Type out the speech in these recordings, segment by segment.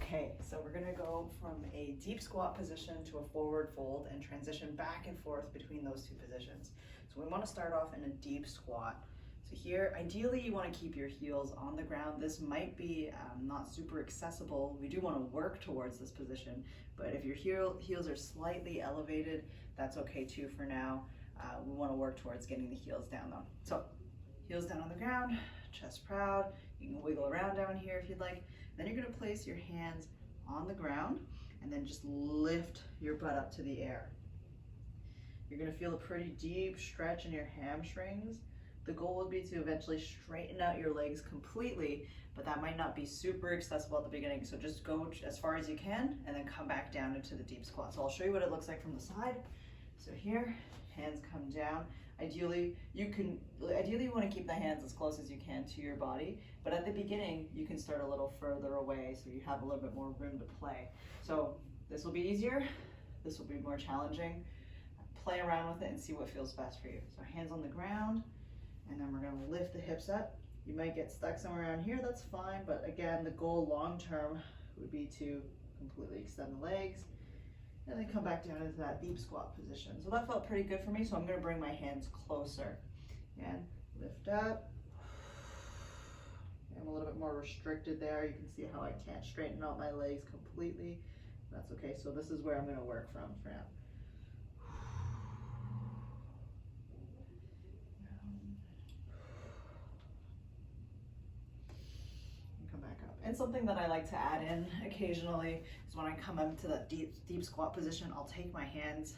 Okay, so we're gonna go from a deep squat position to a forward fold and transition back and forth between those two positions. So we wanna start off in a deep squat. So here, ideally you wanna keep your heels on the ground. This might be not super accessible. We do wanna work towards this position, but if your heels are slightly elevated, that's okay too for now. We wanna work towards getting the heels down though. So, heels down on the ground, chest proud. You can wiggle around down here if you'd like. Then you're gonna place your hands on the ground and then just lift your butt up to the air. You're gonna feel a pretty deep stretch in your hamstrings. The goal would be to eventually straighten out your legs completely, but that might not be super accessible at the beginning. So just go as far as you can and then come back down into the deep squat. So I'll show you what it looks like from the side. So here, hands come down. Ideally, you want to keep the hands as close as you can to your body, but at the beginning, you can start a little further away so you have a little bit more room to play. So this will be easier, this will be more challenging. Play around with it and see what feels best for you. So hands on the ground, and then we're gonna lift the hips up. You might get stuck somewhere around here, that's fine, but again, the goal long-term would be to completely extend the legs, and then come back down into that deep squat position. So that felt pretty good for me, so I'm gonna bring my hands closer. And lift up. I'm a little bit more restricted there. You can see how I can't straighten out my legs completely. That's okay, so this is where I'm gonna work from for now. Come back up. And something that I like to add in occasionally is when I come into that deep squat position, I'll take my hands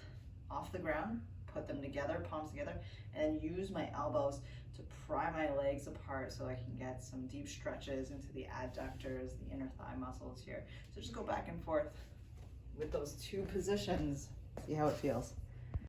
off the ground, put them together, palms together, and use my elbows to pry my legs apart so I can get some deep stretches into the adductors, the inner thigh muscles here. So just go back and forth with those two positions. See how it feels.